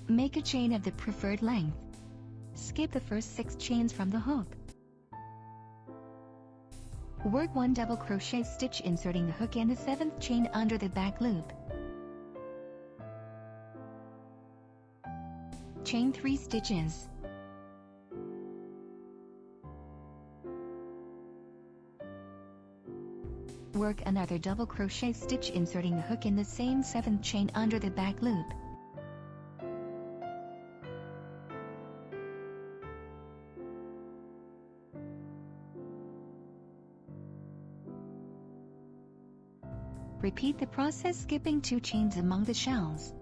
Make a chain of the preferred length. Skip the first 6 chains from the hook. Work 1 double crochet stitch inserting the hook in the 7th chain under the back loop. Chain 3 stitches. Work another double crochet stitch inserting the hook in the same 7th chain under the back loop. Repeat the process skipping 2 chains among the shells.